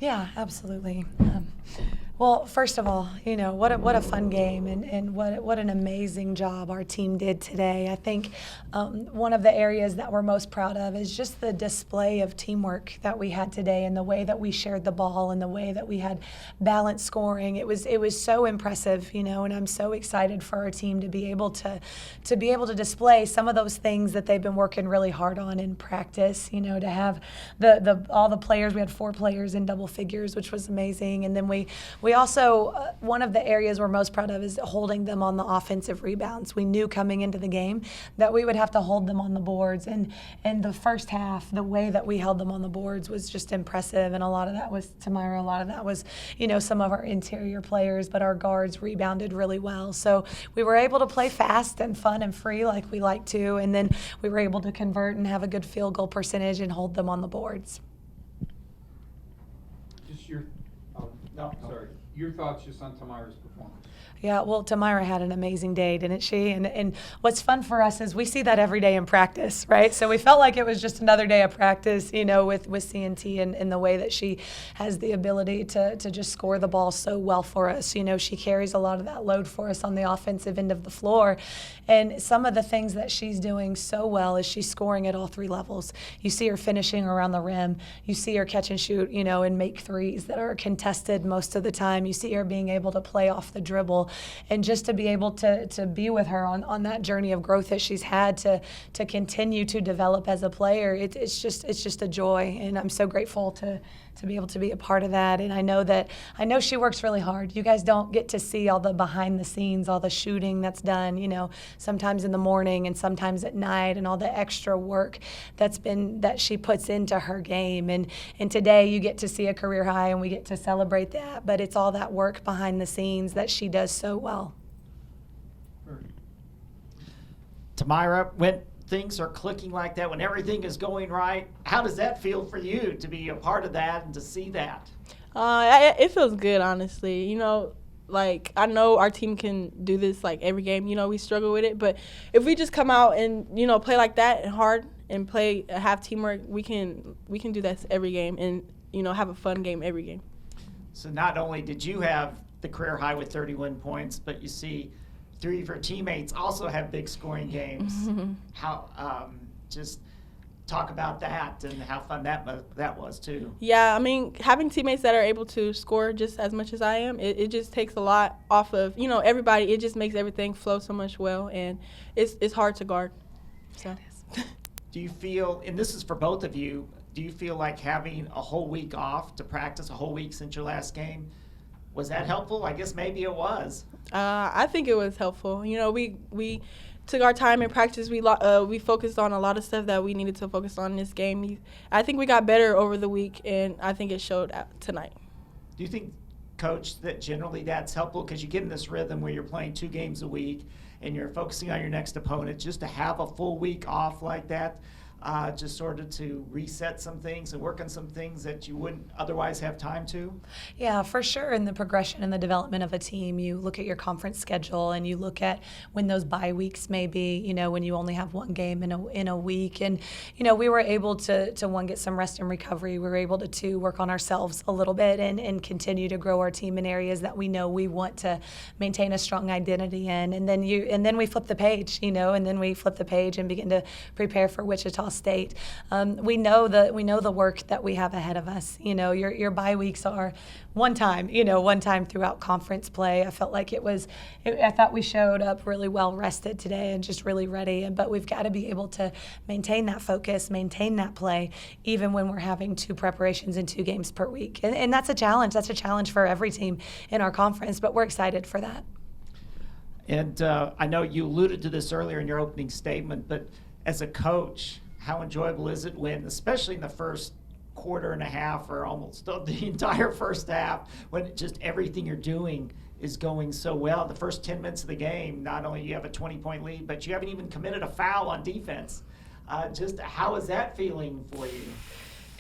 Yeah, absolutely. Well, first of all, what a fun game and what an amazing job our team did today. I think one of the areas that we're most proud of is just the display of teamwork that we had today and the way that we shared the ball and the way that we had balanced scoring. It was so impressive, and I'm so excited for our team to be able to display some of those things that they've been working really hard on in practice. To have all the players. We had 4 players in double figures, which was amazing, and then we also, one of the areas we're most proud of is holding them on the offensive rebounds. We knew coming into the game that we would have to hold them on the boards. And the first half, the way that we held them on the boards was just impressive. And a lot of that was Tamira. A lot of that was, some of our interior players, but our guards rebounded really well. So we were able to play fast and fun and free like we like to. And then we were able to convert and have a good field goal percentage and hold them on the boards. Just your thoughts just on Tamira's performance. Yeah, well, Tamira had an amazing day, didn't she? And what's fun for us is we see that every day in practice, right? So we felt like it was just another day of practice, with CNT and the way that she has the ability to just score the ball so well for us. She carries a lot of that load for us on the offensive end of the floor. And some of the things that she's doing so well is she's scoring at all 3 levels. You see her finishing around the rim. You see her catch and shoot, and make threes that are contested most of the time. You see her being able to play off the dribble. And just to be able to be with her on that journey of growth that she's had to continue to develop as a player, it's just a joy. And I'm so grateful to be able to be a part of that. And I know she works really hard. You guys don't get to see all the behind the scenes, all the shooting that's done, sometimes in the morning and sometimes at night, and all the extra work that she puts into her game. And today you get to see a career high and we get to celebrate that, but it's all that work behind the scenes that she does so well. Tamira, when things are clicking like that, when everything is going right, how does that feel for you to be a part of that and to see that? It feels good, honestly. I know our team can do this every game. We struggle with it, but if we just come out and play like that and hard and have teamwork, we can do that every game and have a fun game every game. So not only did you have the career high with 31 points, but you see 3 of your teammates also have big scoring games. How just talk about that and how fun that was too. Yeah, having teammates that are able to score just as much as I am, it just takes a lot off of everybody. It just makes everything flow so much well, and it's hard to guard. So. Do you feel, and this is for both of you, do you feel like having a whole week off to practice, a whole week since your last game, was that helpful? I guess maybe it was. I think it was helpful. We took our time in practice. We focused on a lot of stuff that we needed to focus on in this game. I think we got better over the week, and I think it showed tonight. Do you think, Coach, that generally that's helpful because you get in this rhythm where you're playing 2 games a week and you're focusing on your next opponent, just to have a full week off like that? Just sort of to reset some things and work on some things that you wouldn't otherwise have time to? Yeah, for sure. In the progression and the development of a team, you look at your conference schedule and you look at when those bye weeks may be, when you only have 1 game in a week. And, we were able to 1, get some rest and recovery. We were able to 2, work on ourselves a little bit and continue to grow our team in areas that we know we want to maintain a strong identity in. And then we flip the page, and then we flip the page and begin to prepare for Wichita State. We know the work that we have ahead of us. Your bye weeks are one time throughout conference play. I felt like I thought we showed up really well rested today and just really ready. But we've got to be able to maintain that focus, maintain that play, even when we're having 2 preparations and 2 games per week. And that's a challenge. That's a challenge for every team in our conference. But we're excited for that. And I know you alluded to this earlier in your opening statement, but as a coach, how enjoyable is it when, especially in the first quarter and a half or almost the entire first half, when just everything you're doing is going so well? The first 10 minutes of the game, not only you have a 20-point lead, but you haven't even committed a foul on defense. Just how is that feeling for you?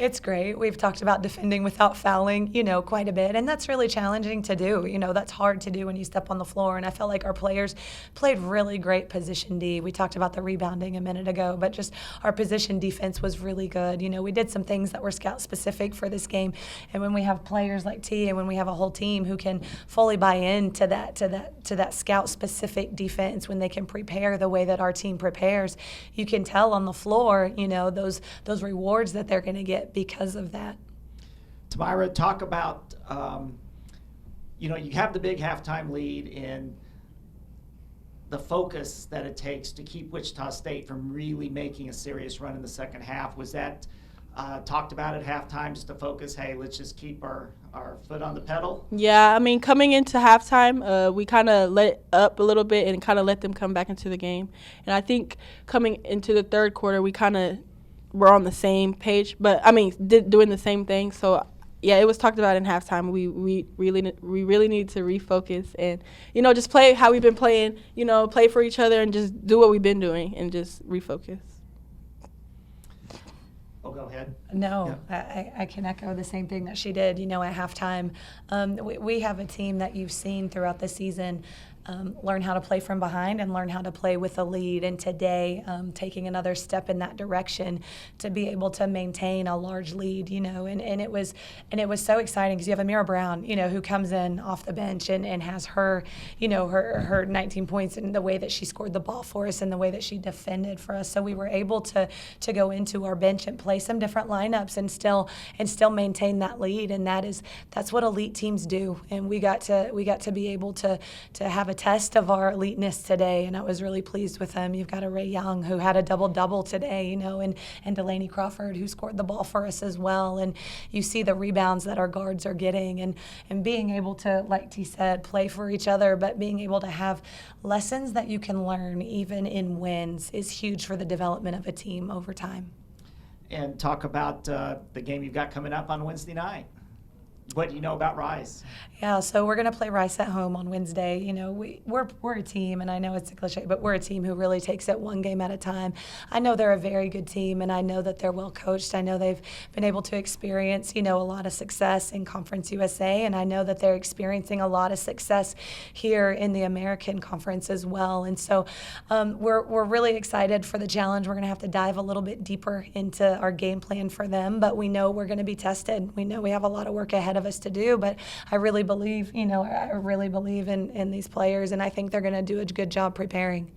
It's great. We've talked about defending without fouling, quite a bit. And that's really challenging to do. That's hard to do when you step on the floor. And I felt like our players played really great position D. We talked about the rebounding a minute ago, but just our position defense was really good. We did some things that were scout specific for this game. And when we have players like T and when we have a whole team who can fully buy into that scout specific defense, when they can prepare the way that our team prepares, you can tell on the floor, those rewards that they're going to get because of that. Tamira, talk about, you have the big halftime lead and the focus that it takes to keep Wichita State from really making a serious run in the second half. Was that talked about at halftime, just to focus, hey, let's just keep our foot on the pedal? Yeah, coming into halftime, we kind of let up a little bit and kind of let them come back into the game. And I think coming into the third quarter, we kind of were on the same page, but doing the same thing. So yeah, it was talked about in halftime. We really need to refocus and just play how we've been playing. Play for each other and just do what we've been doing and just refocus. Oh, go ahead. No, Yeah. I can echo the same thing that she did, at halftime. We have a team that you've seen throughout the season learn how to play from behind and learn how to play with a lead. And today, taking another step in that direction to be able to maintain a large lead, and it was so exciting because you have Amira Brown, who comes in off the bench and has her, her 19 points and the way that she scored the ball for us and the way that she defended for us. So we were able to go into our bench and play some different lineups and still maintain that lead. And that's what elite teams do. And we got to be able to have a test of our eliteness today, and I was really pleased with them. You've got a Ray Young who had a double-double today, and Delaney Crawford who scored the ball for us as well. And you see the rebounds that our guards are getting and being able to, like T said, play for each other, but being able to have lessons that you can learn even in wins is huge for the development of a team over time. And talk about the game you've got coming up on Wednesday night. What do you know about Rice? Yeah, so we're going to play Rice at home on Wednesday. We're a team, and I know it's a cliche, but we're a team who really takes it one game at a time. I know they're a very good team, and I know that they're well coached. I know they've been able to experience, a lot of success in Conference USA, and I know that they're experiencing a lot of success here in the American Conference as well. And so we're really excited for the challenge. We're going to have to dive a little bit deeper into our game plan for them, but we know we're going to be tested. We know we have a lot of work ahead of us to do, but I really believe, in these players, and I think they're going to do a good job preparing.